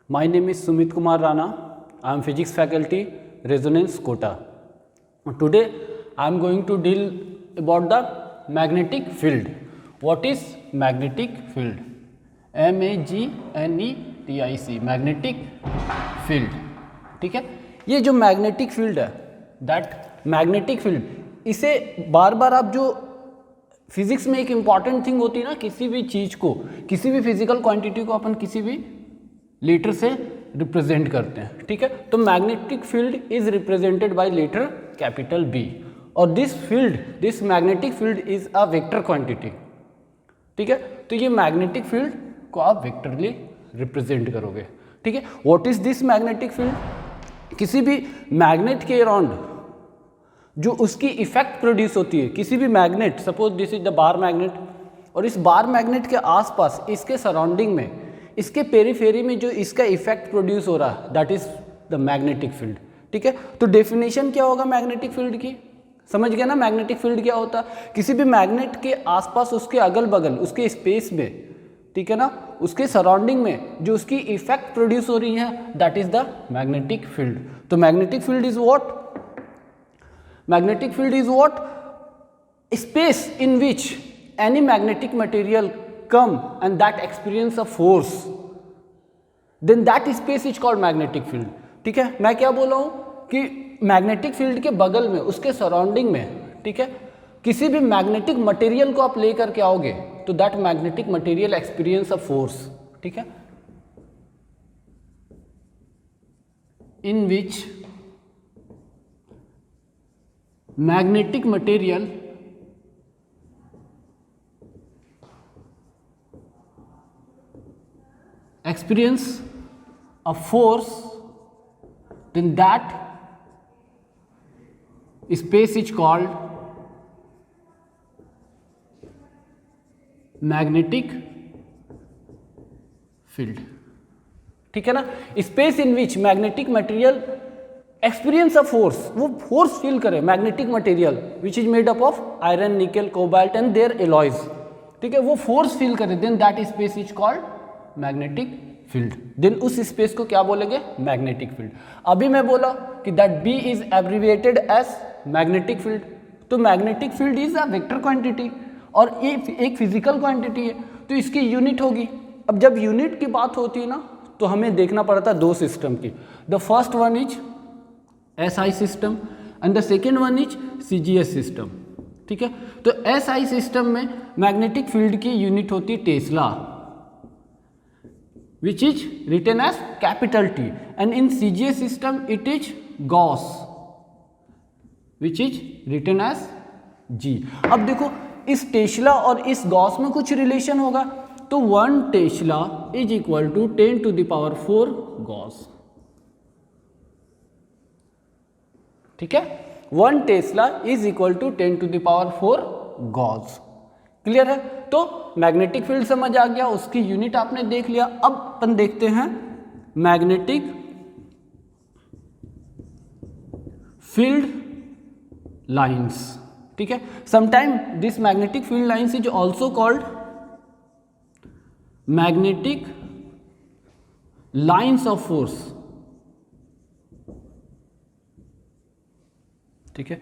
My name is Sumit Kumar Rana. I am physics faculty, Resonance Kota. Today I am going to deal about the magnetic field. What is magnetic field? MAGNETIC, magnetic field. ठीक है, ये जो magnetic field है, that magnetic field, इसे बार बार आप जो physics में एक इम्पॉर्टेंट थिंग होती है ना, किसी भी चीज़ को, किसी भी फिजिकल क्वांटिटी को अपन किसी भी लेटर से रिप्रेजेंट करते हैं. ठीक है, तो magnetic field is represented by letter capital B, और this magnetic field is a vector quantity. ठीक है, तो ये मैग्नेटिक फील्ड को आप वेक्टरली रिप्रेजेंट करोगे. ठीक है, what is this magnetic field? किसी भी मैग्नेट के अराउंड जो उसकी इफेक्ट प्रोड्यूस होती है, किसी भी magnet, suppose this is the bar magnet, और इस बार मैग्नेट के आसपास, इसके सराउंडिंग में, इसके पेरीफेरी में जो इसका इफेक्ट प्रोड्यूस हो रहा है, that is the magnetic field. ठीक है, तो डेफिनेशन क्या होगा मैग्नेटिक फील्ड की? समझ गया ना मैग्नेटिक फील्ड क्या होता है? किसी भी मैग्नेट के आसपास, उसके अगल बगल, उसके स्पेस में, ठीक है ना, उसके सराउंडिंग में जो उसकी इफेक्ट प्रोड्यूस हो रही है, that is the magnetic field. तो magnetic field is what? Magnetic field is what? Space in which any magnetic material come and that experience a force, then that space is called magnetic field. ठीक है, मैं क्या बोल रहा हूँ कि magnetic field के बगल में, उसके सराउंडिंग में, ठीक है, किसी भी मैग्नेटिक मटेरियल को आप लेकर के आओगे तो that magnetic material experience a force. ठीक है, in which magnetic material experience a force, then that space is called magnetic field. ठीक है ना, space in which magnetic material experience a force, वो फोर्स फील करे, magnetic material which is made up of iron, nickel, cobalt and their alloys. ठीक है, वो force feel करे, then that space is called magnetic field. Then उस space को क्या बोलेंगे? Magnetic field. अभी मैं बोला कि that B is abbreviated as magnetic field. तो magnetic field is a vector quantity, और ये एक फिजिकल क्वांटिटी है, तो इसकी यूनिट होगी. अब जब यूनिट की बात होती है ना, तो हमें देखना पड़ता है दो सिस्टम की. The first one is SI system and the second one is CGS system. ठीक है, तो SI सिस्टम में मैग्नेटिक फील्ड की यूनिट होती है Tesla, which is written as capital T, and in CGS system it is Gauss, which is written as G. अब देखो, इस टेस्ला और इस गॉस में कुछ रिलेशन होगा, तो 1 tesla is equal to 10 to the power 4 gauss. ठीक है, 1 tesla is equal to 10 to the power 4 gauss. Clear है? तो मैग्नेटिक फील्ड समझ आ गया, उसकी यूनिट आपने देख लिया. अब अपन देखते हैं मैग्नेटिक फील्ड लाइंस. ठीक है, sometime this magnetic field lines is also called magnetic lines of force. ठीक है,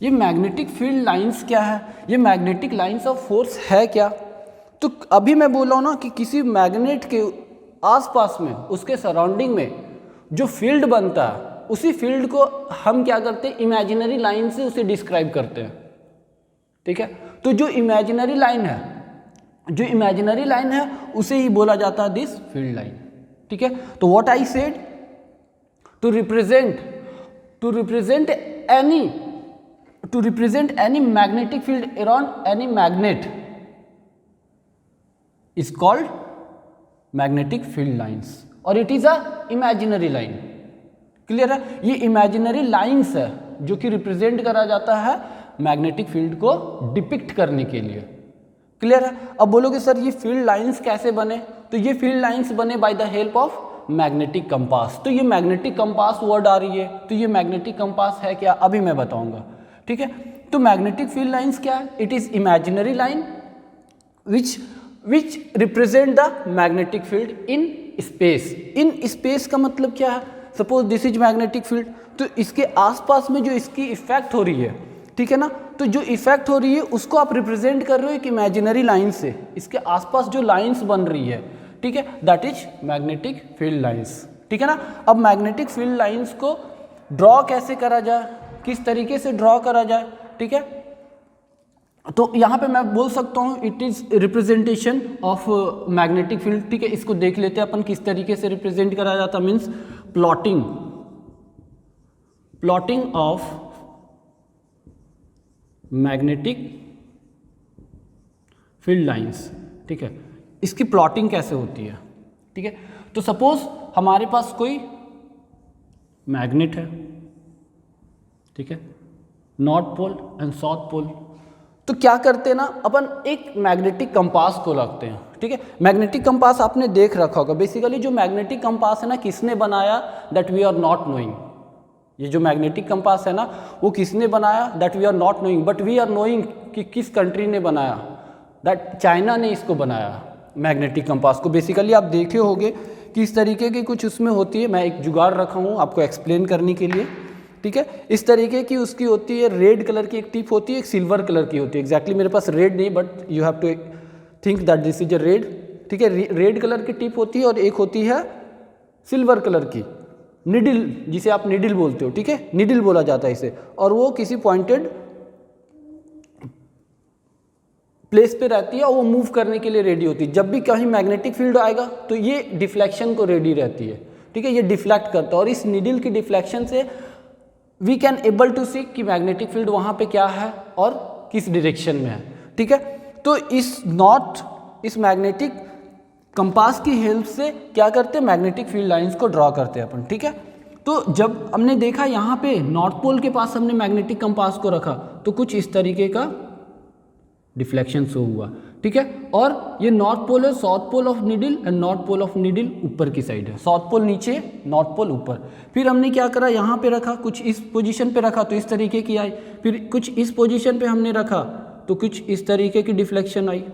ये मैग्नेटिक फील्ड लाइंस क्या है? ये मैग्नेटिक लाइंस ऑफ फोर्स है क्या? तो अभी मैं बोल रहा हूँ ना कि किसी मैग्नेट के आसपास में, उसके सराउंडिंग में जो फील्ड बनता है, उसी फील्ड को हम क्या करते हैं? इमेजिनरी लाइन से उसे डिस्क्राइब करते हैं. ठीक है, तो जो इमेजिनरी लाइन है उसे ही बोला जाता है दिस फील्ड लाइन. ठीक है, तो what I said, to represent any magnetic field around any magnet is called magnetic field lines, और it is a imaginary line. Clear है? ये इमेजिनरी लाइंस है जो कि रिप्रेजेंट करा जाता है मैग्नेटिक फील्ड को डिपिक्ट करने के लिए. क्लियर है? अब बोलोगे सर ये फील्ड लाइंस कैसे बने? तो ये फील्ड लाइंस बने by the help of magnetic compass. तो ये मैग्नेटिक कंपास वर्ड आ रही है, तो ये मैग्नेटिक कंपास है क्या? अभी मैं बताऊंगा. ठीक है, तो मैग्नेटिक फील्ड लाइंस क्या है? It is imaginary line which represent the magnetic field in space. In space का मतलब क्या है, suppose this is magnetic field, तो इसके आसपास में जो इसकी इफेक्ट हो रही है, ठीक है ना, तो जो इफेक्ट हो रही है उसको आप रिप्रेजेंट कर रहे हो एक इमेजिनरी लाइन से, इसके आसपास जो लाइंस बन रही है, ठीक है, that is magnetic field lines, ठीक है ना। अब मैग्नेटिक फील्ड लाइंस को ड्रॉ कैसे करा जाए, किस तरीके से ड्रॉ करा जाए, ठीक है, तो यहाँ पे मैं बोल सकता हूँ it is representation of magnetic field, ठीक है। इसको देख लेते हैं अपन किस तरीके से रिप्रेजेंट करा जाता, means plotting of magnetic field lines, ठीक है, इसकी प्लॉटिंग कैसे होती है, ठीक है। तो सपोज हमारे पास कोई मैग्नेट है, ठीक है, north pole and south pole, तो क्या करते हैं ना अपन एक मैग्नेटिक कंपास को रखते हैं, ठीक है। मैग्नेटिक कंपास आपने देख रखा होगा, बेसिकली जो मैग्नेटिक कंपास है ना किसने बनाया, that we are not knowing. ये जो मैग्नेटिक कंपास है ना वो किसने बनाया, that we are not knowing, but we are knowing कि किस कंट्री ने बनाया, दैट चाइना ने इसको बनाया मैग्नेटिक कंपास को। बेसिकली आप देखे होंगे कि इस तरीके की कुछ उसमें होती है, मैं एक जुगाड़ रखा हूँ आपको एक्सप्लेन करने के लिए, ठीक है। इस तरीके की उसकी होती है, रेड कलर की एक टिप होती है, एक सिल्वर कलर की होती है। एग्जैक्टली मेरे पास रेड नहीं, but you have to think that this is a red, ठीक है। रेड कलर की टिप होती है और एक होती है सिल्वर कलर की निडल, जिसे आप निडल बोलते हो, ठीक है, निडल बोला जाता है इसे, और वो किसी पॉइंटेड प्लेस पे रहती है और वो मूव करने के लिए रेडी होती है। जब भी कहीं मैग्नेटिक फील्ड आएगा तो ये डिफ्लेक्शन को रेडी रहती है, ठीक है, ये डिफ्लेक्ट करता है, और इस निडल की डिफ्लेक्शन से वी कैन एबल टू सी कि मैग्नेटिक फील्ड वहाँ पे क्या है और किस डायरेक्शन में है, ठीक है। तो इस मैग्नेटिक कंपास की हेल्प से क्या करते हैं, मैग्नेटिक फील्ड लाइंस को ड्रॉ करते हैं अपन, ठीक है। तो जब हमने देखा यहाँ पे नॉर्थ पोल के पास हमने मैग्नेटिक कंपास को रखा तो कुछ इस तरीके का डिफ्लेक्शन शो हुआ, ठीक है। और ये नॉर्थ पोल है, south pole of needle and north pole of needle ऊपर की साइड है, साउथ पोल नीचे, नॉर्थ पोल ऊपर। फिर हमने क्या करा, यहाँ पे रखा, कुछ इस पोजीशन पे रखा तो इस तरीके की आई, फिर कुछ इस पोजीशन पे हमने रखा तो कुछ इस तरीके की डिफ्लेक्शन आई,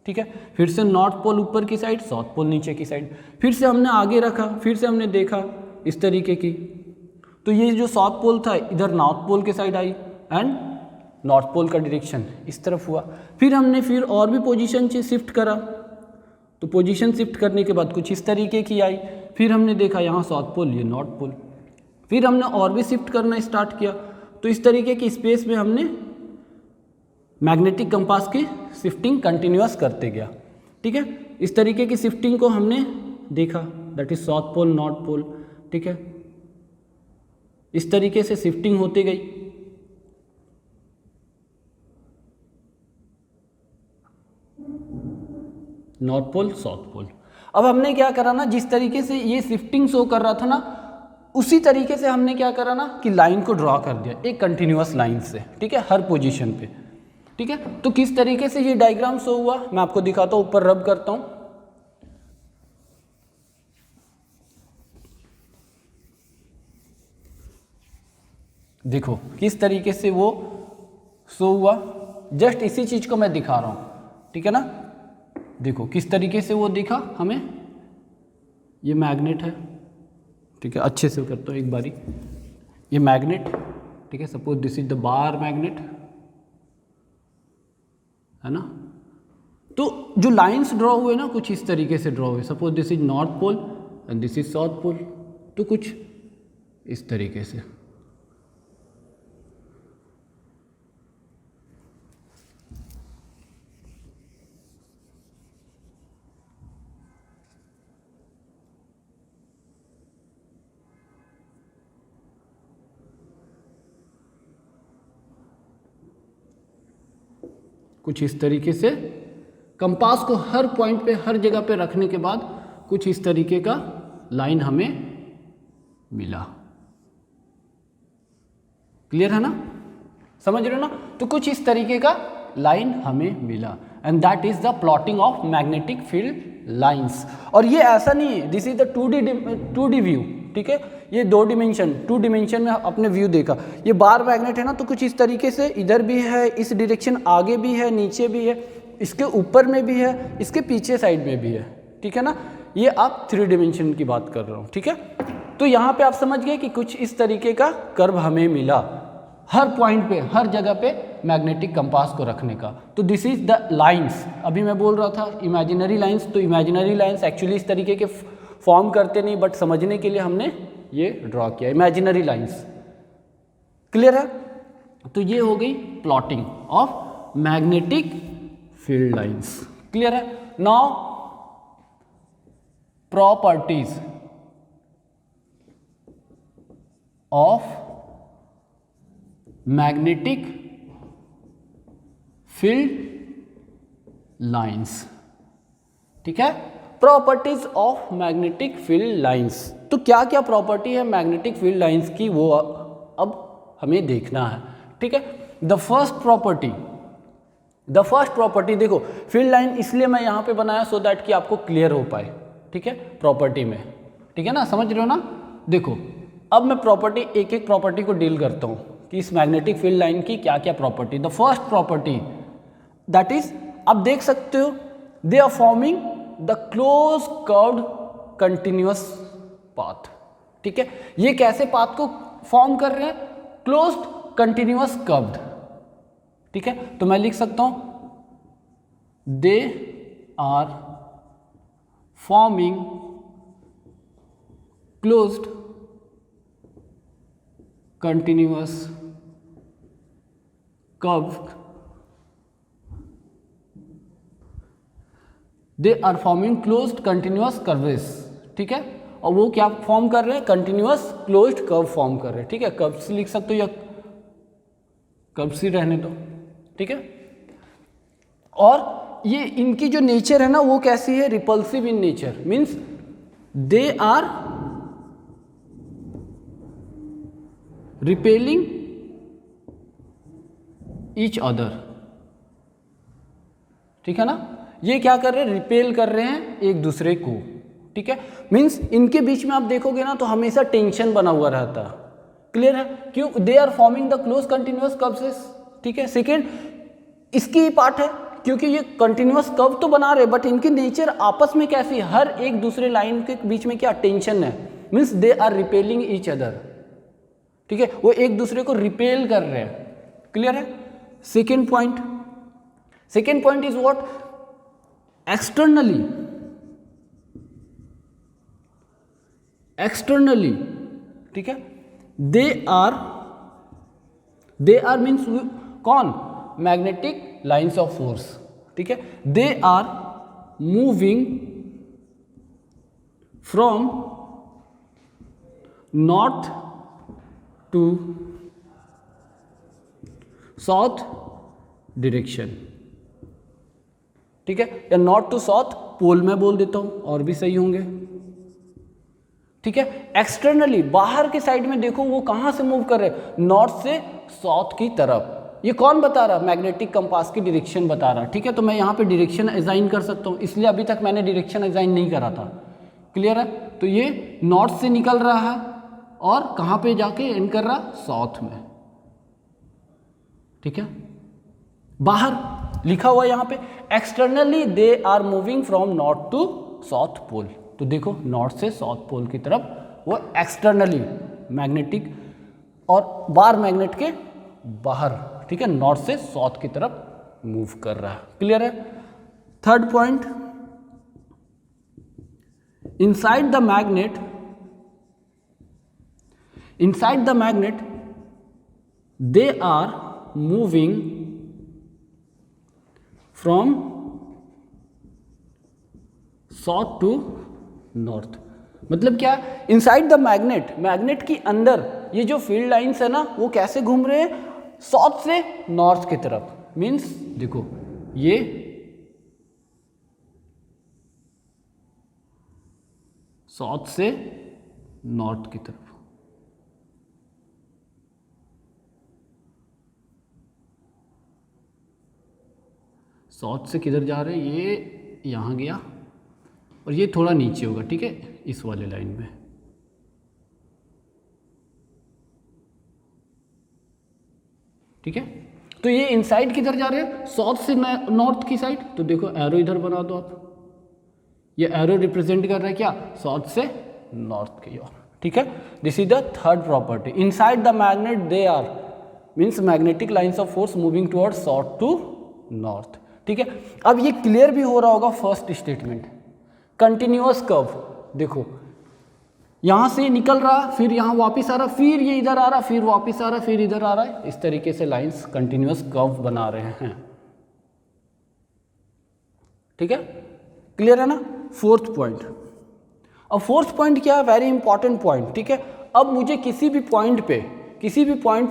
ठीक है। फिर से नॉर्थ पोल ऊपर की साइड, साउथ पोल नीचे की साइड, फिर से हमने आगे रखा, फिर से हमने देखा इस तरीके की, तो ये जो साउथ पोल था इधर नॉर्थ पोल के साइड आई एंड नॉर्थ पोल का डायरेक्शन इस तरफ हुआ। फिर हमने फिर और भी पोजीशन से शिफ्ट करा, तो पोजीशन शिफ्ट करने के बाद कुछ इस तरीके की आई, फिर हमने देखा यहाँ साउथ पोल, ये नॉर्थ पोल, फिर हमने और भी शिफ्ट करना स्टार्ट किया, तो इस तरीके की स्पेस में हमने मैग्नेटिक कंपास की शिफ्टिंग कंटिन्यूअस करते गया, ठीक है। इस तरीके की शिफ्टिंग को हमने देखा, that is south pole, north pole, ठीक है। इस तरीके से शिफ्टिंग होती गई, नॉर्थ पोल, साउथ पोल। अब हमने क्या करा ना, जिस तरीके से ये शिफ्टिंग शो कर रहा था ना, उसी तरीके से हमने क्या करा ना कि लाइन को ड्रॉ कर दिया एक कंटिन्यूअस लाइन से, ठीक है, हर पोजीशन पे, ठीक है। तो किस तरीके से ये डायग्राम शो हुआ मैं आपको दिखाता हूँ, ऊपर रब करता हूँ। देखो किस तरीके से वो शो हुआ, जस्ट इसी चीज को मैं दिखा रहा हूँ, ठीक है ना। देखो किस तरीके से वो दिखा हमें, ये मैग्नेट है, ठीक है, अच्छे से करता हूँ एक बारी, ये मैग्नेट, ठीक है, suppose this is the bar magnet, है ना। तो जो लाइंस ड्रॉ हुए ना कुछ इस तरीके से ड्रॉ हुए, suppose this is north pole and this is south pole, तो कुछ इस तरीके से, कुछ इस तरीके से कंपास को हर पॉइंट पे, हर जगह पे रखने के बाद कुछ इस तरीके का लाइन हमें मिला। क्लियर है ना, समझ रहे हो ना। तो कुछ इस तरीके का लाइन हमें मिला and that is the plotting of magnetic field lines. और ये ऐसा नहीं है, this is the 2D view, ठीक है, ये 2 डिमेंशन में अपने व्यू देखा। ये बार मैग्नेट है ना, तो कुछ इस तरीके से इधर भी है, इस डायरेक्शन आगे भी है, नीचे भी है, इसके ऊपर में भी है, इसके पीछे साइड में भी है, ठीक है ना। ये आप 3 डिमेंशन की बात कर रहा हूँ, ठीक है। तो यहाँ पे आप समझ गए कि कुछ इस तरीके का कर्व हमें मिला हर पॉइंट पे, हर जगह पे मैग्नेटिक कंपास को रखने का। तो दिस इज द लाइंस, अभी मैं बोल रहा था इमेजिनरी लाइंस, तो इमेजिनरी लाइंस एक्चुअली इस तरीके के फॉर्म करते नहीं, बट समझने के लिए हमने ये ड्रॉ किया इमेजिनरी लाइंस। क्लियर है? तो ये हो गई plotting of magnetic field lines. Clear है? Now properties of magnetic field lines, ठीक है। Properties of magnetic field lines, तो क्या क्या प्रॉपर्टी है मैग्नेटिक फील्ड लाइंस की, वो अब हमें देखना है, ठीक है। द फर्स्ट प्रॉपर्टी देखो, फील्ड लाइन इसलिए मैं यहाँ पे बनाया सो दैट कि आपको क्लियर हो पाए, ठीक है, प्रॉपर्टी में, ठीक है ना, समझ रहे हो ना। देखो अब मैं प्रॉपर्टी एक एक प्रॉपर्टी को डील करता हूँ कि इस मैग्नेटिक फील्ड लाइन की क्या क्या property. The first property that is, आप देख सकते हो, they are forming the close curved continuous path, ठीक है। ये कैसे पाथ को फॉर्म कर रहे हैं? क्लोज्ड कंटिन्यूअस कर्व्ड, ठीक है। तो मैं लिख सकता हूं they are forming closed continuous curved, they are forming closed continuous curves, ठीक है। और वो क्या फॉर्म कर रहे हैं? कंटिन्यूअस क्लोज्ड कर्व फॉर्म कर रहे हैं, ठीक है। कर्व्स लिख सकते हो या कर्व्स ही रहने दो, ठीक है। और ये इनकी जो नेचर है ना वो कैसी है? Repulsive in nature, means they are repelling each other, ठीक है ना। ये क्या कर रहे हैं? रिपेल कर रहे हैं एक दूसरे को, ठीक है। मीन्स इनके बीच में आप देखोगे ना तो हमेशा टेंशन बना हुआ रहता है। क्लियर है? क्यों? They are forming the close continuous curves, ठीक है। सेकेंड, इसकी ही पार्ट है क्योंकि ये कंटिन्यूअस कर्व तो बना रहे बट इनकी नेचर आपस में कैसी, हर एक दूसरे लाइन के बीच में क्या टेंशन है, means they are repelling each other, ठीक है। वो एक दूसरे को रिपेल कर रहे हैं। क्लियर है? Second point is what? Externally, ठीक है। दे आर मीन्स कौन? मैग्नेटिक लाइंस ऑफ फोर्स, ठीक है। They are moving from north to south direction, ठीक है, या नॉर्थ टू साउथ पोल में बोल देता हूं और भी सही होंगे, ठीक है। एक्सटर्नली, बाहर के साइड में देखो वो कहां से मूव कर रहे हैं? नॉर्थ से साउथ की तरफ। ये कौन बता रहा? मैग्नेटिक कंपास की डायरेक्शन बता रहा, ठीक है। तो मैं यहाँ पे डायरेक्शन असाइन कर सकता हूँ, इसलिए अभी तक मैंने डायरेक्शन असाइन नहीं करा था। क्लियर है? तो ये नॉर्थ से निकल रहा है और कहाँ पे जाके एंड कर रहा? साउथ में, ठीक है। बाहर लिखा हुआ यहाँ पे externally they are moving from north to south pole. तो देखो नॉर्थ से साउथ पोल की तरफ वो एक्सटर्नली मैग्नेटिक और बार मैग्नेट के बाहर, ठीक है, नॉर्थ से साउथ की तरफ मूव कर रहा है। क्लियर है? Third point, inside the magnet they are moving from south to north. मतलब क्या? इनसाइड द मैग्नेट की अंदर ये जो फील्ड लाइंस है ना वो कैसे घूम रहे हैं? साउथ से नॉर्थ की तरफ। मीन्स देखो ये साउथ से नॉर्थ की तरफ, साउथ से किधर जा रहे हैं? ये यहाँ गया और ये थोड़ा नीचे होगा, ठीक है, इस वाले लाइन में, ठीक है। तो ये इनसाइड किधर जा रहे हैं? साउथ से नॉर्थ की साइड। तो देखो एरो इधर बना दो आप, ये एरो रिप्रेजेंट कर रहा है क्या, साउथ से नॉर्थ की ओर, ठीक है। This is the third property. Inside the magnet they are means magnetic lines of force moving towards south to north, ठीक है। अब ये क्लियर भी हो रहा होगा फर्स्ट स्टेटमेंट, कंटिन्यूअस कर्व, देखो यहाँ से निकल रहा, फिर यहाँ वापस आ रहा, फिर ये इधर आ रहा, फिर वापस आ रहा, फिर इधर आ रहा है, इस तरीके से लाइंस कंटिन्यूअस कर्व बना रहे हैं, ठीक है, क्लियर है ना। फोर्थ पॉइंट, अब फोर्थ पॉइंट क्या है, वेरी इंपॉर्टेंट पॉइंट, ठीक है। अब मुझे किसी भी पॉइंट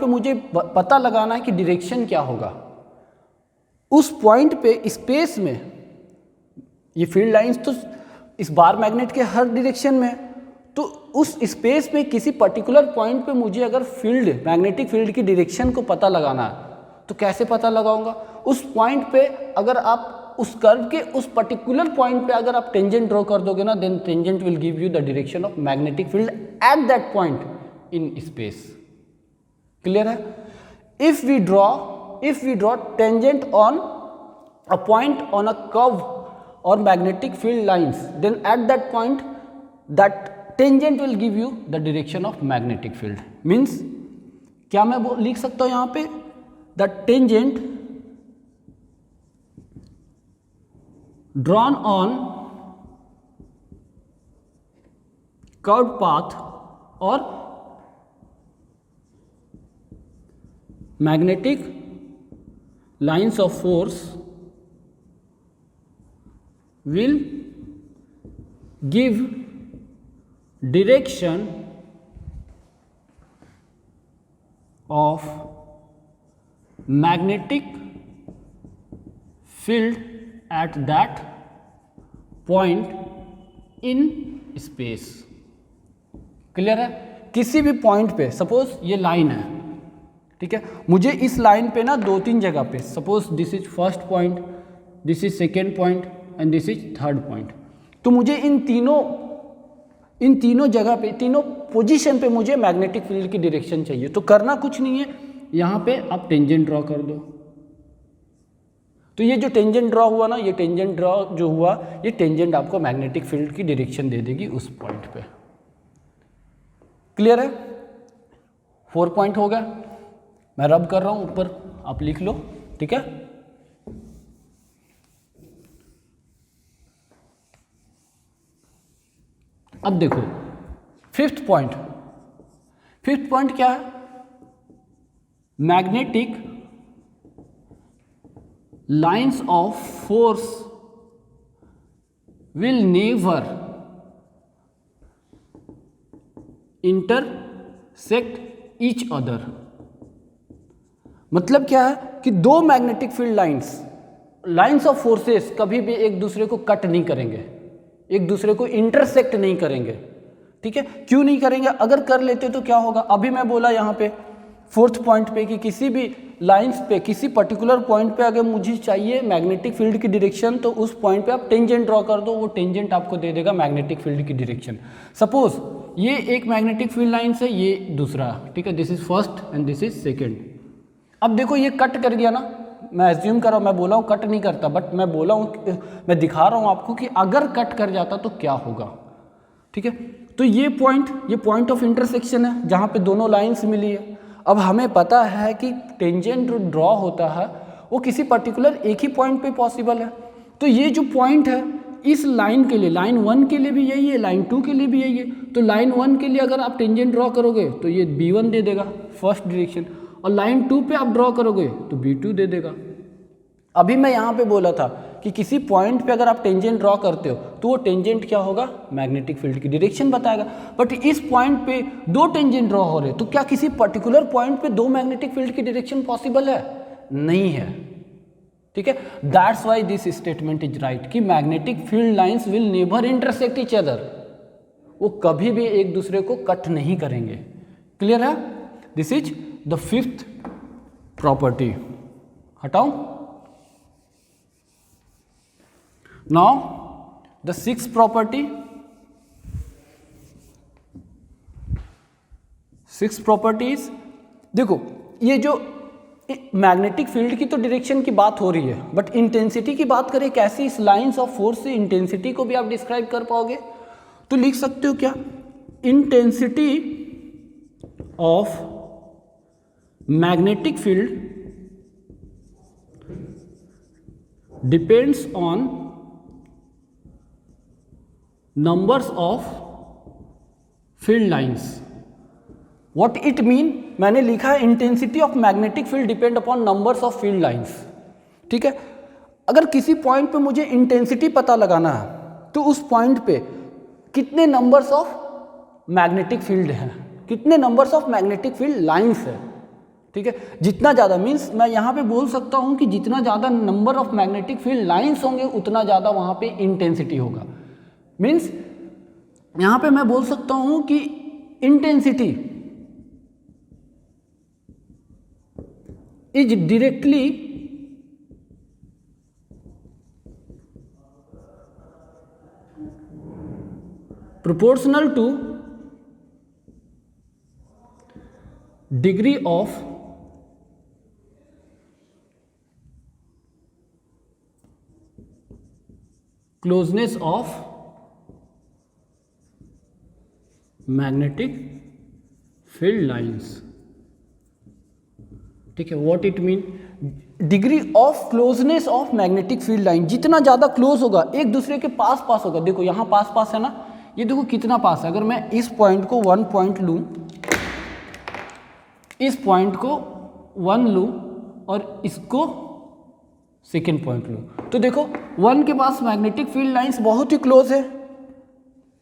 पे मुझे पता लगाना है कि डायरेक्शन क्या होगा। उस पॉइंट पे स्पेस में ये फील्ड लाइंस तो इस बार मैग्नेट के हर डायरेक्शन में है, तो उस स्पेस में किसी पर्टिकुलर पॉइंट पे मुझे अगर फील्ड मैग्नेटिक फील्ड की डायरेक्शन को पता लगाना है तो कैसे पता लगाऊंगा। उस पॉइंट पे अगर आप उस कर्व के उस पर्टिकुलर पॉइंट पे अगर आप टेंजेंट ड्रॉ कर दोगे ना, then tangent will give you the direction of magnetic field at that point in space, clear है। If we draw tangent on a point on a curve और magnetic field lines, then at that point that tangent will give you the direction of magnetic field. Means क्या मैं वो लिख सकता हूं यहां पे, the tangent drawn on curve path और magnetic lines of force will give direction of magnetic field at that point in space, clear है। किसी भी पॉइंट पे सपोज ये लाइन है, ठीक है, मुझे इस लाइन पे ना दो तीन जगह पे, suppose this is first point, this is second point and this is third point, तो मुझे इन तीनों जगह पे, तीनों पोजीशन पे मुझे मैग्नेटिक फील्ड की डायरेक्शन चाहिए। तो करना कुछ नहीं है, यहाँ पे आप टेंजेंट ड्रॉ कर दो। तो ये जो टेंजेंट ड्रॉ हुआ ना, ये टेंजेंट ड्रॉ जो हुआ, ये टेंजेंट आपको मैग्नेटिक फील्ड की डायरेक्शन दे देगी उस पॉइंट पे, क्लियर है। 4 पॉइंट हो गया, मैं रब कर रहा हूँ ऊपर, आप लिख लो, ठीक है। अब देखो फिफ्थ पॉइंट क्या है, magnetic lines of force will never intersect each other. मतलब क्या है कि दो magnetic field lines of forces कभी भी एक दूसरे को कट नहीं करेंगे, एक दूसरे को इंटरसेक्ट नहीं करेंगे, ठीक है। क्यों नहीं करेंगे, अगर कर लेते तो क्या होगा। अभी मैं बोला यहाँ पे फोर्थ पॉइंट पे कि किसी भी लाइंस पे, किसी पर्टिकुलर पॉइंट पे अगर मुझे चाहिए मैग्नेटिक फील्ड की डायरेक्शन, तो उस पॉइंट पे आप टेंजेंट ड्रॉ कर दो, वो टेंजेंट आपको दे देगा मैग्नेटिक फील्ड की डायरेक्शन। सपोज ये एक मैग्नेटिक फील्ड लाइन है, ये दूसरा, ठीक है, this is first and this is second. अब देखो ये कट कर दिया ना, मैं एज्यूम कर रहा हूँ, मैं बोला हूँ कट नहीं करता, बट मैं बोला हूँ, मैं दिखा रहा हूँ आपको कि अगर कट कर जाता तो क्या होगा, ठीक है। तो ये पॉइंट ऑफ इंटरसेक्शन है जहाँ पे दोनों लाइंस मिली है। अब हमें पता है कि टेंजेंट जो ड्रॉ होता है वो किसी पर्टिकुलर एक ही पॉइंट पे पॉसिबल है। तो ये जो पॉइंट है इस लाइन के लिए, लाइन 1 के लिए भी यही है, लाइन 2 के लिए भी यही है। तो लाइन 1 के लिए अगर आप टेंजेंट ड्रॉ करोगे तो ये B1 दे देगा फर्स्ट डायरेक्शन, और लाइन 2 पे आप ड्रॉ करोगे तो B2 दे देगा। अभी मैं यहाँ पे बोला था कि किसी पॉइंट पे अगर आप टेंजेंट ड्रॉ करते हो तो वो टेंजेंट क्या होगा, मैग्नेटिक फील्ड की डायरेक्शन बताएगा। बट इस पॉइंट पे दो टेंजेंट ड्रॉ हो रहे, तो क्या किसी पर्टिकुलर पॉइंट पे दो मैग्नेटिक फील्ड की डायरेक्शन पॉसिबल है? नहीं है, ठीक है। That's why this statement is right कि magnetic field lines will never intersect each other, वो कभी भी एक दूसरे को कट नहीं करेंगे। क्लियर है? This is the fifth property. हटाऊं? Now the sixth property, is, देखो ये जो मैग्नेटिक फील्ड की तो डायरेक्शन की बात हो रही है, बट इंटेंसिटी की बात करें कैसी, इस लाइंस ऑफ फोर्स से इंटेंसिटी को भी आप डिस्क्राइब कर पाओगे। तो लिख सकते हो क्या, intensity of magnetic field depends on numbers of field lines. What it mean, मैंने लिखा है intensity of magnetic field depend upon numbers of field lines. ठीक है, अगर किसी पॉइंट पे मुझे इंटेंसिटी पता लगाना है तो उस पॉइंट पे कितने नंबर्स ऑफ मैग्नेटिक फील्ड हैं, कितने numbers of magnetic field lines है। ठीक है, जितना ज़्यादा मीन्स मैं यहाँ पे बोल सकता हूँ कि जितना ज़्यादा number of magnetic field lines होंगे उतना ज़्यादा वहाँ पे इंटेंसिटी होगा। मीन्स यहाँ पे मैं बोल सकता हूँ कि intensity is directly proportional to degree of closeness of magnetic field lines। ठीक है, what it mean, degree of closeness of magnetic field line, जितना ज़्यादा क्लोज होगा, एक दूसरे के पास पास होगा। देखो यहाँ पास पास है ना, ये देखो कितना पास है। अगर मैं इस पॉइंट को 1 पॉइंट लूँ, इस पॉइंट को 1 लूँ और इसको सेकेंड पॉइंट लूँ, तो देखो 1 के पास मैग्नेटिक फील्ड लाइंस बहुत ही क्लोज है,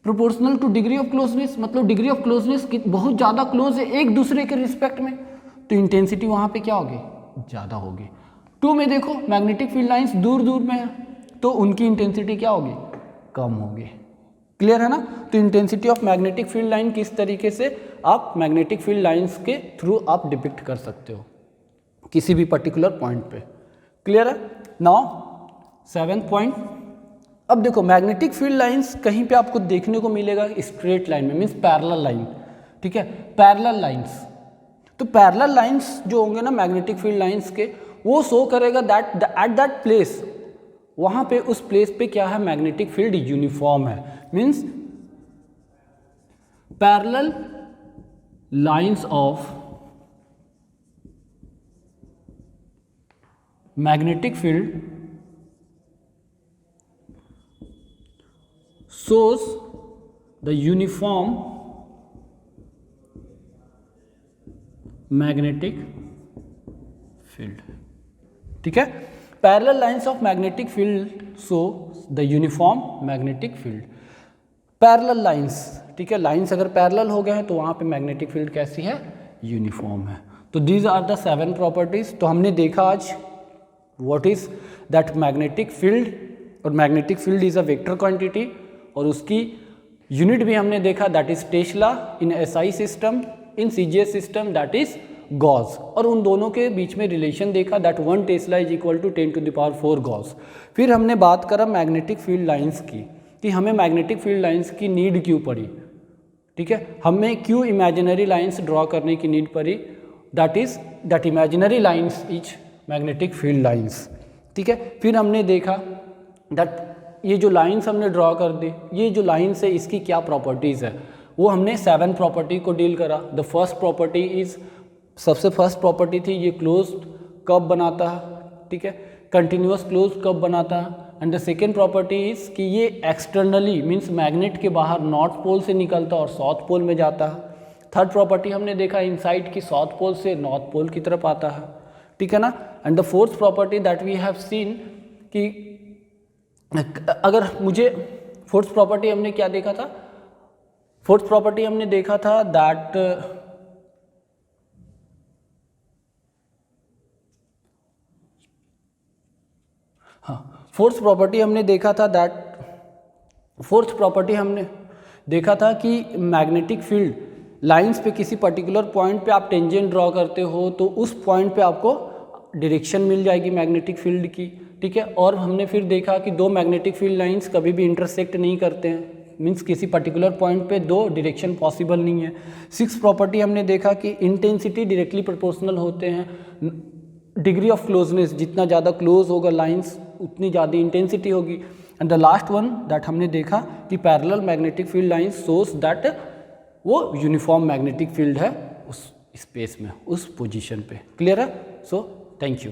proportional two degree of closeness, मतलब डिग्री ऑफ क्लोजनेस बहुत ज़्यादा क्लोज है एक दूसरे के रिस्पेक्ट में, तो इंटेंसिटी वहाँ पे क्या होगी, ज़्यादा होगी। 2 में देखो मैग्नेटिक फील्ड लाइंस दूर दूर में है तो उनकी इंटेंसिटी क्या होगी, कम होगी। क्लियर है ना। तो intensity of magnetic field line किस तरीके से आप मैग्नेटिक फील्ड लाइंस के थ्रू आप डिपिक्ट कर सकते हो किसी भी पर्टिकुलर पॉइंट पे। क्लियर है। नाउ 7th पॉइंट, अब देखो मैग्नेटिक फील्ड लाइंस कहीं पे आपको देखने को मिलेगा स्ट्रेट लाइन में, मीन्स पैरेलल लाइन। ठीक है, पैरेलल लाइंस, तो पैरेलल लाइंस जो होंगे ना मैग्नेटिक फील्ड लाइंस के, वो शो करेगा दैट एट दैट प्लेस, वहां पे उस प्लेस पे क्या है, मैग्नेटिक फील्ड यूनिफॉर्म है। Means parallel lines of magnetic field shows the uniform magnetic field। ठीक है, parallel lines of magnetic field show the uniform magnetic field. Parallel lines, ठीक है, लाइंस अगर पैरेलल हो गए हैं तो वहां पे मैग्नेटिक फील्ड कैसी है, यूनिफॉर्म है। तो दीज आर द 7 प्रॉपर्टीज। तो हमने देखा आज what is that magnetic field, और magnetic field is a vector quantity, और उसकी यूनिट भी हमने देखा that is tesla in SI system, in CGS system that is gauss, और उन दोनों के बीच में रिलेशन देखा that 1 tesla is equal to 10⁴ gauss. फिर हमने बात करा मैग्नेटिक फील्ड लाइंस की, कि हमें मैग्नेटिक फील्ड लाइंस की नीड क्यों पड़ी। ठीक है, हमें क्यों इमेजिनरी लाइंस ड्रॉ करने की नीड पड़ी, that is that imaginary lines is magnetic field lines. ठीक है, फिर हमने देखा दैट ये जो लाइंस हमने ड्रॉ कर दी, ये जो लाइंस है इसकी क्या प्रॉपर्टीज़ है, वो हमने 7 प्रॉपर्टी को डील करा। द फर्स्ट प्रॉपर्टी इज, सबसे फर्स्ट प्रॉपर्टी थी ये क्लोज्ड कब बनाता है, ठीक है, कंटिन्यूअस क्लोज्ड कब बनाता है। And the second property is कि ये एक्सटर्नली मीन्स मैग्नेट के बाहर नॉर्थ पोल से निकलता और साउथ पोल में जाता है। थर्ड प्रॉपर्टी हमने देखा इनसाइड की साउथ पोल से नॉर्थ पोल की तरफ आता है। ठीक है ना। And the fourth property that we have seen कि अगर मुझे फोर्थ प्रॉपर्टी हमने क्या देखा था, फोर्थ प्रॉपर्टी हमने देखा था दैट फोर्थ प्रॉपर्टी हमने देखा था दैट फोर्थ प्रॉपर्टी हमने देखा था कि मैग्नेटिक फील्ड लाइंस पे किसी पर्टिकुलर पॉइंट पे आप टेंजेंट ड्रॉ करते हो तो उस पॉइंट पे आपको डायरेक्शन मिल जाएगी मैग्नेटिक फील्ड की। ठीक है, और हमने फिर देखा कि दो मैग्नेटिक फील्ड लाइंस कभी भी इंटरसेक्ट नहीं करते हैं, मीन्स किसी पर्टिकुलर पॉइंट पे दो डायरेक्शन पॉसिबल नहीं है। सिक्स प्रॉपर्टी हमने देखा कि इंटेंसिटी डायरेक्टली प्रोपोर्शनल होते हैं डिग्री ऑफ क्लोजनेस, जितना ज़्यादा क्लोज होगा लाइंस उतनी ज़्यादा इंटेंसिटी होगी। And the last one that हमने देखा कि parallel magnetic field lines shows that वो यूनिफॉर्म मैग्नेटिक फील्ड है उस स्पेस में, उस पोजीशन पे। क्लियर है? So thank you.